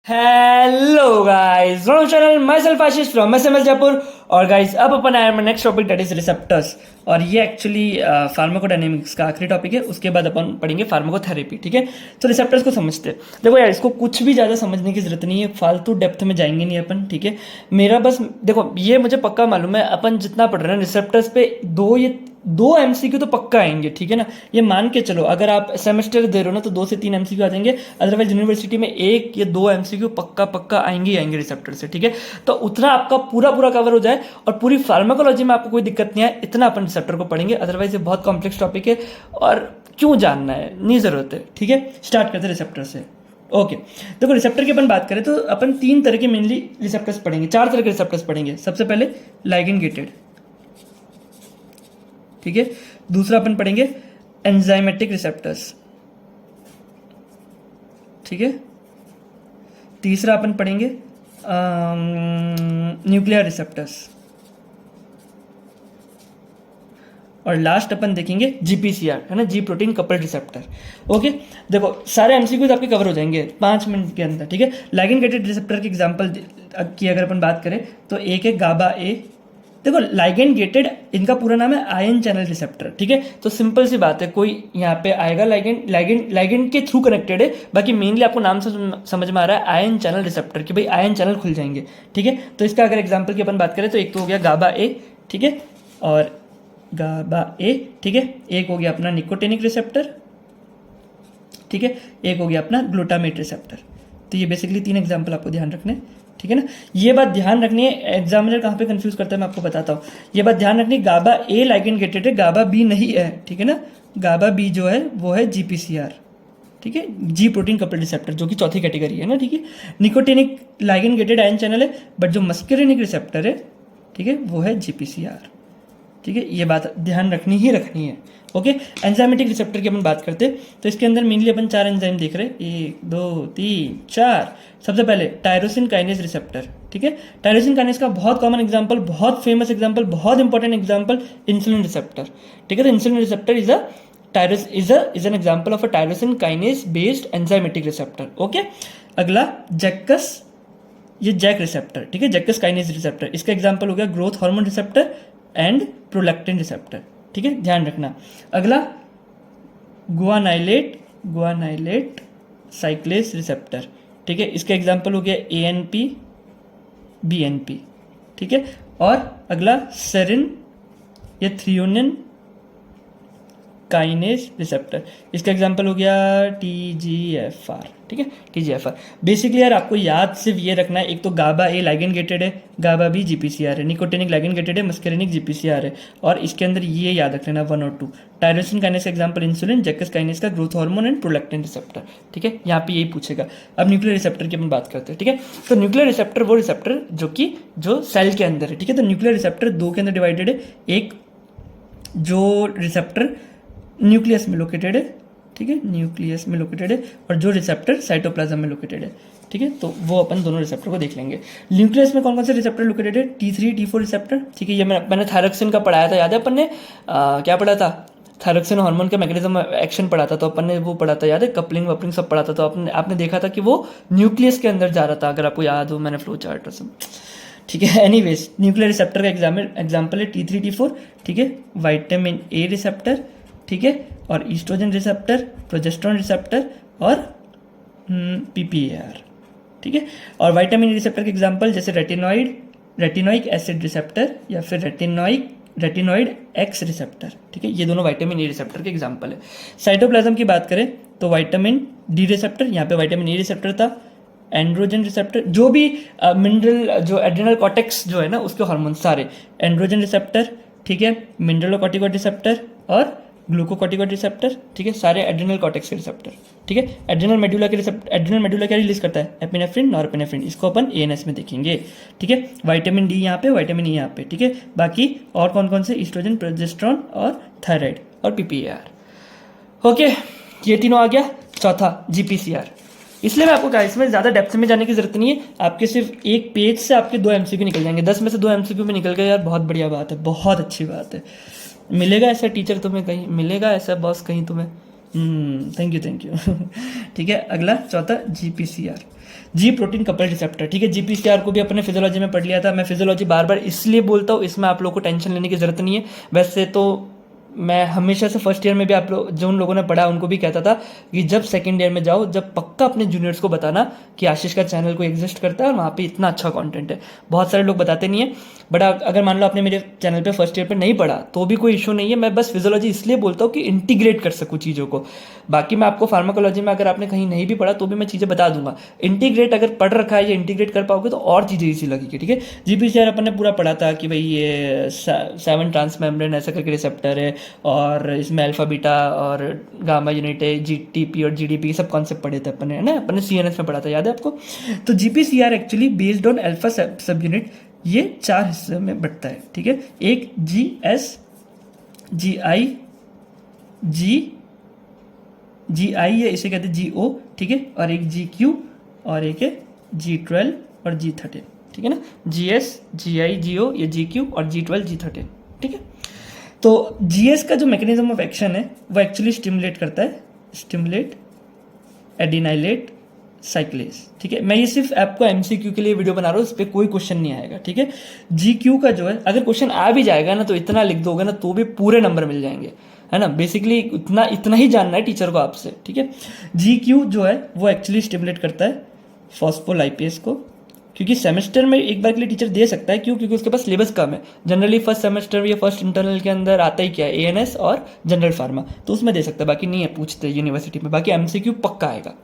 Hello guys, channel my self Ashish from SMS Jaipur. और guys अब अपन आए हैं next topic that is receptors. और ये एक्चुअली फार्माकोडायनेमिक्स का आखिरी टॉपिक है। उसके बाद अपन पढ़ेंगे फार्माकोथेरेपी। ठीक है, तो रिसेप्टर्स को समझते हैं। देखो यार, इसको कुछ भी ज़्यादा समझने की जरूरत नहीं है, फालतू डेप्थ में जाएंगे नहीं अपन। ठीक है, मेरा बस देखो, ये मुझे पक्का मालूम है अपन जितना पढ़ रहे हैं रिसेप्टर्स पे दो एमसीक्यू तो पक्का आएंगे। ठीक है ना, ये मान के चलो। अगर आप सेमेस्टर दे रहे हो ना तो 2 से 3 एमसीक्यू आ जाएंगे। अदरवाइज यूनिवर्सिटी में 1 या 2 एमसीक्यू पक्का पक्का आएंगे ही आएंगे रिसेप्टर से। ठीक है, तो उतना आपका पूरा पूरा कवर हो जाए और पूरी फार्माकोलॉजी में आपको कोई दिक्कत नहीं आए, इतना अपन रिसेप्टर को पढ़ेंगे। अदरवाइज ये बहुत कॉम्प्लेक्स टॉपिक है और क्यों जानना है, नहीं जरूरत है। ठीक है, स्टार्ट करते हैं रिसेप्टर से। ओके, देखो रिसेप्टर की अपन बात करें तो अपन 3 तरह के मेनली रिसेप्टर्स पढ़ेंगे, 4 तरह के रिसेप्टर्स पढ़ेंगे। सबसे पहले लाइगेंड गेटेड, ठीक है। दूसरा अपन पढ़ेंगे एंजाइमेटिक रिसेप्टर्स, ठीक है। तीसरा अपन पढ़ेंगे न्यूक्लियर रिसेप्टर्स। और लास्ट अपन देखेंगे जीपीसीआर, है ना, जी प्रोटीन कपल्ड रिसेप्टर। ओके, देखो सारे एमसीक्यूज आपके कवर हो जाएंगे 5 मिनट के अंदर। ठीक है, लाइगेंड गेटेड रिसेप्टर के एग्जांपल की अगर अपन बात करें तो एक है गाबा ए। देखो लाइगेंड गेटेड, इनका पूरा नाम है आयन चैनल रिसेप्टर। ठीक है, तो सिंपल सी बात है, कोई यहाँ पे आएगा लाइगेंड के थ्रू कनेक्टेड है। बाकी मेनली आपको नाम से समझ में आ रहा है आयन चैनल रिसेप्टर कि भाई आयन चैनल खुल जाएंगे। ठीक है, तो इसका अगर एग्जांपल की अपन बात करें तो एक तो हो गया गाबा ए, ठीक है, और गाबा ए, ठीक है। एक हो गया अपना निकोटिनिक रिसेप्टर, ठीक है। एक हो गया अपना ग्लूटामेट रिसेप्टर। तो ये बेसिकली 3 एग्जांपल आपको ध्यान रखने, ठीक है ना। ये बात ध्यान रखनी है, एग्जामिनर कहाँ पे कंफ्यूज करता है मैं आपको बताता हूँ। ये बात ध्यान रखनी, गाबा ए लाइगेंड गेटेड है, गाबा बी नहीं है। ठीक है ना, गाबा बी जो है वो है जीपीसीआर, ठीक है, जी प्रोटीन कपल्ड रिसेप्टर, जो कि चौथी कैटेगरी है ना। ठीक है, nicotinic ligand gated ion channel है, बट जो मस्करिनिक रिसेप्टर है, ठीक है, वो है जीपीसीआर। ठीक है, ये बात ध्यान रखनी ही रखनी है। ओके, एंजाइमेटिक रिसेप्टर की अपन बात करते हैं तो इसके अंदर मेनली अपन 4 एंजाइम देख रहे हैं, 1 2 3 4। सबसे पहले टायरोसिन काइनेज रिसेप्टर, ठीक है। टायरोसिन काइनेज का बहुत कॉमन एग्जांपल, बहुत फेमस एग्जांपल, बहुत इंपॉर्टेंट एग्जांपल इंसुलिन रिसेप्टर। ठीक है, तो insulin receptor is an example of a tyrosine kinase based enzymatic receptor. Okay, अगला जैक्कस, ये जैक रिसेप्टर, ठीक है, जैक्कस काइनेज रिसेप्टर। इसका एग्जांपल हो गया growth hormone receptor and prolactin receptor. ठीक है, ध्यान रखना। अगला गुआनाइलेट साइक्लेस रिसेप्टर, ठीक है। इसका एग्जांपल हो गया एएनपी बीएनपी, ठीक है। और अगला सेरिन या थ्रियोनिन काइनेज रिसेप्टर, इसका एग्जांपल हो गया टीजीएफआर, ठीक है, टीजीएफआर। बेसिकली यार आपको याद सिर्फ ये रखना है, एक तो गाबा ए लाइगेंड गेटेड है, गाबा बी जीपीसीआर है, निकोटिनिक लाइगेंड गेटेड है, मस्करिनिक जीपीसीआर है। और इसके अंदर ये याद रख लेना 1 और 2। टायरोसिन काइनेज का एग्जांपल इंसुलिन, जैक्कस काइनेज का growth hormone and prolactin receptor. ठीक है, यहाँ पे यही पूछेगा। अब न्यूक्लियर रिसेप्टर की अपन बात करते हैं। ठीक है, तो न्यूक्लियर रिसेप्टर वो रिसेप्टर जो सेल के अंदर है। ठीक है, तो न्यूक्लियर रिसेप्टर 2 के अंदर डिवाइडेड है। एक जो रिसेप्टर न्यूक्लियस में लोकेटेड है, ठीक है, न्यूक्लियस में लोकेटेड है, और जो रिसेप्टर साइटोप्लाज्म में लोकेटेड है। ठीक है, तो वो अपन दोनों रिसेप्टर को देख लेंगे। न्यूक्लियस में कौन कौन से रिसेप्टर लोकेटेड है? T3 T4 रिसेप्टर, ठीक है। ये मैंने थायरोक्सिन का पढ़ाया था, याद है अपन ने क्या पढ़ा था? थायरोक्सिन हार्मोन का मैकेनिज्म एक्शन पढ़ा था, तो अपन ने वो पढ़ा था, याद है, कपलिंग वपलिंग सब पढ़ा था। तो आपने देखा था कि वो न्यूक्लियस के अंदर जा रहा था, अगर आपको याद हो, मैंने फ्लो चार्ट और सब, ठीक है। एनीवेज, न्यूक्लियर रिसेप्टर का एग्जाम्पल है T3 T4, ठीक है। विटामिन ए रिसेप्टर, ठीक है, और ईस्ट्रोजन रिसेप्टर, प्रोजेस्टेरोन रिसेप्टर और पीपीआर, ठीक है। और विटामिन ए रिसेप्टर के एग्जांपल जैसे रेटिनोइक एसिड रिसेप्टर या फिर रेटिनोइड एक्स रिसेप्टर, ठीक है, ये दोनों विटामिन ए रिसेप्टर के एग्जांपल है। साइटोप्लाज्म की बात करें तो विटामिन डी रिसेप्टर, यहाँ पे विटामिन ए रिसेप्टर था। एंड्रोजन रिसेप्टर, जो भी मिनरल, जो एड्रिनल कॉर्टेक्स जो है ना, उसके हार्मोन सारे। एंड्रोजन रिसेप्टर, ठीक है, मिनरलोकॉर्टिकॉइड रिसेप्टर और ग्लूकोकॉर्टिकॉइड रिसेप्टर, ठीक है, सारे एड्रिनल कॉर्टेक्स के रिसेप्टर, ठीक है। एड्रिनल मेडुला क्या रिलीज करता है? एपिनेफ्रिन, नॉरपेनेफ्रिन, इसको अपन एएनएस में देखेंगे, ठीक है। विटामिन डी यहाँ पे, विटामिन ई यहाँ पे, ठीक है। बाकी और कौन कौन से? ईस्ट्रोजन, प्रोजेस्टेरोन और थायराइड और पीपीआर। ओके, ये तीनों आ गया। चौथा जीपीसीआर, इसलिए मैं आपको कहा इसमें ज़्यादा डेप्थ में जाने की जरूरत नहीं है। आपके सिर्फ एक पेज से आपके 2 एमसीक्यू निकल जाएंगे, 10 में से 2 एमसीक्यू में निकल गए यार, बहुत बढ़िया बात है, बहुत अच्छी बात है। मिलेगा ऐसा टीचर तुम्हें कहीं? मिलेगा ऐसा बॉस कहीं तुम्हें? Thank you. ठीक है, अगला चौथा जीपीसीआर। जी प्रोटीन कपल रिसेप्टर, ठीक है। जीपीसीआर को भी अपने फिजियोलॉजी में पढ़ लिया था। मैं फिजियोलॉजी बार बार इसलिए बोलता हूँ, इसमें आप लोगों को टेंशन लेने की जरूरत नहीं है। वैसे तो मैं हमेशा से फर्स्ट ईयर में भी आप लोग जो उन लोगों ने पढ़ा उनको भी कहता था कि जब सेकंड ईयर में जाओ, जब पक्का अपने जूनियर्स को बताना कि आशीष का चैनल को एग्जिस्ट करता है और वहाँ पे इतना अच्छा कंटेंट है। बहुत सारे लोग बताते नहीं है, बट अगर मान लो आपने मेरे चैनल पे फर्स्ट ईयर पे नहीं पढ़ा तो भी कोई इशू नहीं है। मैं बस फिजियोलॉजी इसलिए बोलता हूँ कि इंटीग्रेट कर सकूँ चीज़ों को। बाकी मैं आपको फार्माकोलॉजी में अगर आपने कहीं नहीं भी पढ़ा तो भी मैं चीज़ें बता दूंगा। इंटीग्रेट अगर पढ़ रखा है या इंटीग्रेट कर पाओगे तो और चीज़ें ईजी लगेगी, ठीक है। जीपीसीआर अपन ने पूरा पढ़ा था कि भाई ये 7 ट्रांस मेम्ब्रेन ऐसा करके रिसेप्टर है और इसमें अल्फा बीटा और गामा यूनिट है, जीटीपी और जीडीपी सब कॉन्सेप्ट पढ़े थे अपन ने, है ना। अपन ने सीएनएस में पढ़ा था, याद है आपको। तो GPCR actually based on alpha सब यूनिट ये 4 हिस्से में बंटता है, ठीक है। एक जीएस, जीआई, जीआई है इसे कहते हैं जीओ, ठीक है। और एक जीक्यू और एक है जी12 और जी13, ठीक है ना। जीएस, जीआई, जीओ, ये जीक्यू और जी12, जी13, ठीक है। तो जीएस का जो मैकेनिज्म ऑफ एक्शन है वो एक्चुअली स्टिमुलेट करता है, स्टिमुलेट एडिनाइलेट साइक्लेज, ठीक है। मैं ये सिर्फ आपको एमसीक्यू के लिए वीडियो बना रहा हूँ, इस पर कोई क्वेश्चन नहीं आएगा, ठीक है। जीक्यू का जो है अगर क्वेश्चन आ भी जाएगा ना तो इतना लिख दोगे ना तो भी पूरे नंबर मिल जाएंगे, है ना। बेसिकली इतना ही जानना है टीचर को आपसे, ठीक है। जीक्यू जो है वो एक्चुअली स्टिमुलेट करता है फॉस्फोलाइपेज को, क्योंकि सेमेस्टर में एक बार के लिए टीचर दे सकता है, क्यों? क्योंकि उसके पास सिलेबस कम है। जनरली फर्स्ट सेमेस्टर या फर्स्ट इंटरनल के अंदर आता ही क्या है, एएनएस और जनरल फार्मा, तो उसमें दे सकता है, बाकी नहीं है पूछते यूनिवर्सिटी में। बाकी एमसीक्यू पक्का आएगा,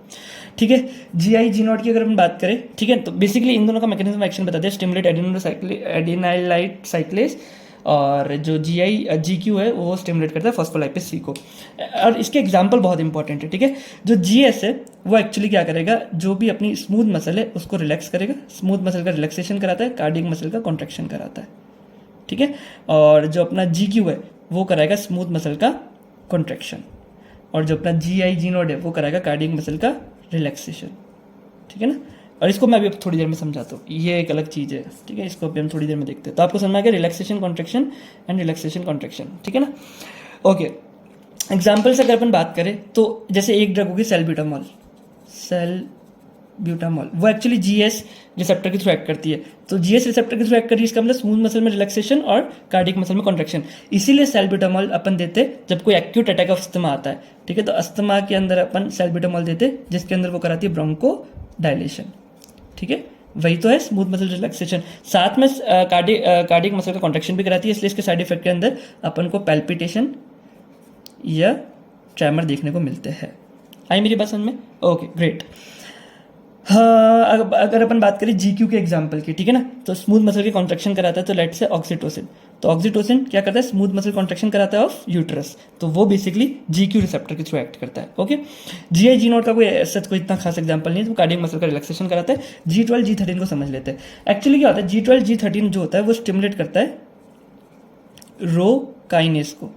ठीक है। जीआई, जी नॉट की अगर हम बात करें, ठीक है, तो बेसिकली इन दोनों का मैकेनिज्म एक्शन बताते हैं, स्टिमुलेट एडिनाइलाइट साइक्लेज, और जो जीक्यू है वो स्टिमुलेट करता है फॉस्फोलाइपेज सी को। और इसके एग्जांपल बहुत इंपॉर्टेंट है, ठीक है। जो जीएस है वो एक्चुअली क्या करेगा, जो भी अपनी स्मूथ मसल है उसको रिलैक्स करेगा, स्मूथ मसल का रिलैक्सेशन कराता है, कार्डियक मसल का कॉन्ट्रैक्शन कराता है, ठीक है। और जो अपना जीक्यू है वो कराएगा स्मूथ मसल का कॉन्ट्रैक्शन, और जो अपना जीआई, जी नोड है वो कराएगा कार्डियक मसल का रिलैक्सेशन, ठीक है ना। और इसको मैं अभी थोड़ी देर में समझाता हूँ, ये एक अलग चीज़ है, ठीक है। इसको अभी हम थोड़ी देर में देखते हैं, तो आपको समझ में आ गया relaxation contraction and relaxation contraction, ठीक है ना। ओके, एग्जाम्पल से अगर अपन बात करें तो जैसे एक ड्रग होगी सेल्ब्यूटामॉल, वो एक्चुअली जीएस रिसेप्टर के थ्रू एक्ट करती है। तो जीएस रिसेप्टर के थ्रू एक्ट कर रही है, इसका मतलब स्मूथ मसल में रिलैक्सेशन और कार्डियक मसल में कॉन्ट्रैक्शन। इसीलिए सेल्ब्यूटामॉल अपन देते जब कोई एक्यूट अटैक ऑफ अस्थमा आता है, ठीक है। तो अस्थमा के अंदर अपन सेल्ब्यूटामॉल देते जिसके अंदर वो कराती है ब्रोंको डायलेशन, ठीक है। वही तो है स्मूथ मसल रिलैक्सेशन, साथ में कार्डियक मसल का कॉन्ट्रैक्शन भी कराती है। इसलिए इसके साइड इफेक्ट के अंदर अपन को पैल्पिटेशन या ट्रेमर देखने को मिलते हैं। आई मेरी बात समझ में? Okay, great. हाँ, अगर अपन बात करें जीक्यू के एग्जांपल की, ठीक है ना, तो स्मूथ मसल की कॉन्ट्रैक्शन कराता है, तो लेट से ऑक्सीटोसिन। तो ऑक्सीटोसिन क्या करता है, स्मूथ मसल कॉन्ट्रैक्शन कराता है ऑफ यूट्रस, तो वो बेसिकली जीक्यू रिसेप्टर के थ्रू एक्ट करता है, ओके। जीआई, जी नोट का कोई इतना खास एग्जांपल नहीं है, तो कार्डियक मसल का रिलैक्सेशन कराता है। जी12, जी13 को समझ लेते हैं। एक्चुअली क्या होता है, जी12, जी13 जो होता है वो स्टिमुलेट करता है रो काइनेस को,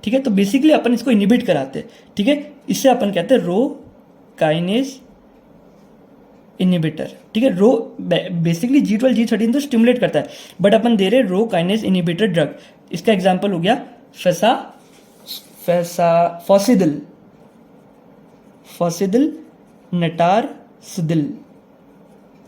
ठीक है। तो बेसिकली अपन इसको इनिबिट कराते हैं, ठीक है। इससे अपन कहते हैं रो काइनेस इनिबिटर, ठीक है। रो बेसिकली जी12, जी13 तो स्टिमुलेट करता है, बट अपन दे रहे रो काइनेस इनिबिटर ड्रग। इसका एग्जांपल हो गया फॉसिदिल नटारसुदिल,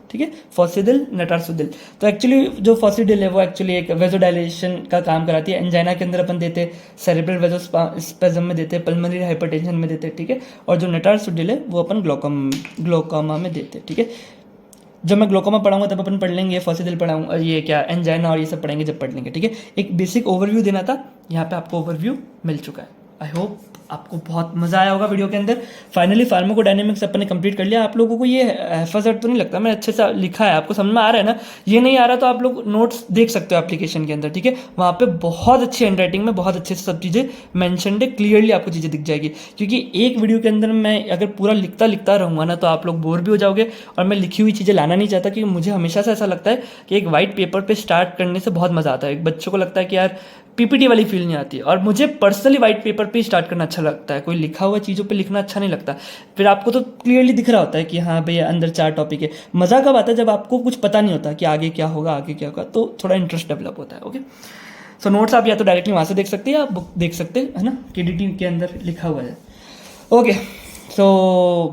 ठीक है, फॉसिदिल नटारसुदिल। तो एक्चुअली जो फॉसिडिल है वो एक्चुअली एक वेजोडाइलेशन का काम कराती है। एंजाइना के अंदर अपन देते, सेरेब्रल वेजोस्पेज्म में देते, पल्मोनरी हाइपरटेंशन में देते, ठीक है। और जो नटारसुदिल है वो अपन ग्लोकोमा में देते, ठीक है। जब मैं ग्लोकोमा पढ़ाऊंगा तब अपन पढ़ लेंगे, फॉसिडिल पढ़ाऊंगा, ये क्या एंजाइना और ये सब पढ़ेंगे जब पढ़ लेंगे, ठीक है। एक बेसिक ओवरव्यू देना था, यहाँ पे आपको ओवरव्यू मिल चुका है। आई होप आपको बहुत मजा आया होगा वीडियो के अंदर। फाइनली फार्माकोडायनेमिक्स अपन ने कंप्लीट कर लिया। आप लोगों को ये एफर्ट तो नहीं लगता, मैंने अच्छे से लिखा है, आपको समझ में आ रहा है ना। ये नहीं आ रहा तो आप लोग नोट्स देख सकते हो एप्लीकेशन के अंदर, ठीक है। वहाँ पे बहुत अच्छी हैंड राइटिंग में बहुत अच्छे से सब चीज़ें मैंशनड है, क्लियरली आपको चीज़ें दिख जाएगी। क्योंकि एक वीडियो के अंदर मैं अगर पूरा लिखता रहूँगा ना तो आप लोग बोर भी हो जाओगे, और मैं लिखी हुई चीज़ें लाना नहीं चाहता, क्योंकि मुझे हमेशा से ऐसा लगता है कि एक वाइट पेपर पर स्टार्ट करने से बहुत मज़ा आता है। एक बच्चों को लगता है कि यार पीपीटी वाली फील नहीं आती है, और मुझे पर्सनली वाइट पेपर पे स्टार्ट करना अच्छा लगता है। कोई लिखा हुआ चीज़ों पे लिखना अच्छा नहीं लगता। फिर आपको तो क्लियरली दिख रहा होता है कि हाँ भैया अंदर 4 टॉपिक है। मज़ा कब आता है, जब आपको कुछ पता नहीं होता कि आगे क्या होगा, तो थोड़ा इंटरेस्ट डेवलप होता है, ओके। सो नोट्स आप या तो डायरेक्टली वहाँ से देख सकते हैं या बुक देख सकते हैं, है ना, केडीटी के अंदर लिखा हुआ है, ओके। सो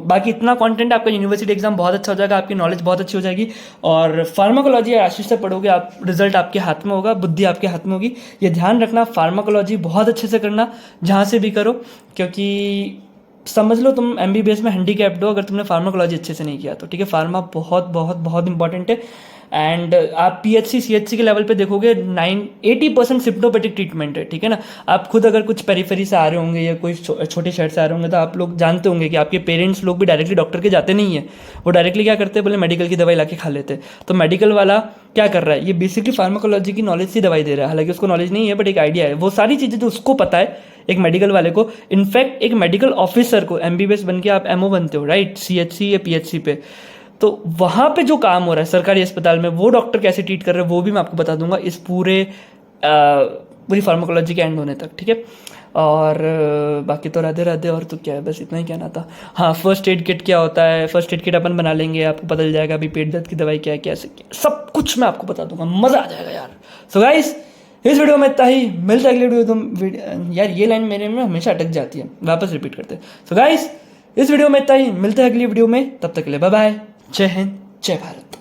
बाकी इतना कंटेंट, आपका यूनिवर्सिटी एग्जाम बहुत अच्छा हो जाएगा, आपकी नॉलेज बहुत अच्छी हो जाएगी, और फार्माकोलॉजी आशीष से पढ़ोगे आप, रिजल्ट आपके हाथ में होगा, बुद्धि आपके हाथ में होगी। ये ध्यान रखना, फार्माकोलॉजी बहुत अच्छे से करना जहाँ से भी करो, क्योंकि समझ लो तुम MBBS में हैंडीकैप्ड हो अगर तुमने फार्माकोलॉजी अच्छे से नहीं किया तो, ठीक है। फार्मा बहुत बहुत बहुत इंपॉर्टेंट है। एंड आप PHC CHC के लेवल पे देखोगे 80% सिम्प्टोमेटिक ट्रीटमेंट है, ठीक है ना। आप खुद अगर कुछ पेरिफेरी से आ रहे होंगे या कोई छोटे शहर से आ रहे होंगे तो आप लोग जानते होंगे कि आपके पेरेंट्स लोग भी डायरेक्टली डॉक्टर के जाते नहीं है, वो डायरेक्टली क्या करते हैं, बोले मेडिकल की दवाई ला के खा लेते हैं। तो मेडिकल वाला क्या कर रहा है, ये बेसिकली फार्माकोलॉजी की नॉलेज से दवाई दे रहा है, हालांकि उसको नॉलेज नहीं है बट एक आइडिया है। वो सारी चीज़ें जो उसको पता है एक मेडिकल वाले को, इनफैक्ट एक मेडिकल ऑफिसर को, MBBS बन के आप MO बनते हो राइट, CHC या PHC पे, तो वहाँ पे जो काम हो रहा है सरकारी अस्पताल में, वो डॉक्टर कैसे ट्रीट कर रहे हैं वो भी मैं आपको बता दूंगा इस पूरी फार्माकोलॉजी के एंड होने तक, ठीक है। और बाकी तो राधे राधे, और तो क्या है, बस इतना ही कहना था। हाँ, फर्स्ट एड किट क्या होता है, फर्स्ट एड किट अपन बना लेंगे, आपको बदल जाएगा अभी पेट दर्द की दवाई क्या है, कैसे क्या, सब कुछ मैं आपको बता दूंगा, मज़ा आ जाएगा यार। सो गाइस, इस वीडियो में इतना ही, मिलता है अगले वीडियो। यार ये लाइन मेरे में हमेशा अटक जाती है, वापस रिपीट करते हैं। सो गाइस, इस वीडियो में इतना ही, मिलते हैं अगली वीडियो में, तब तक के लिए बाय बाय, जय हिंद, जय भारत।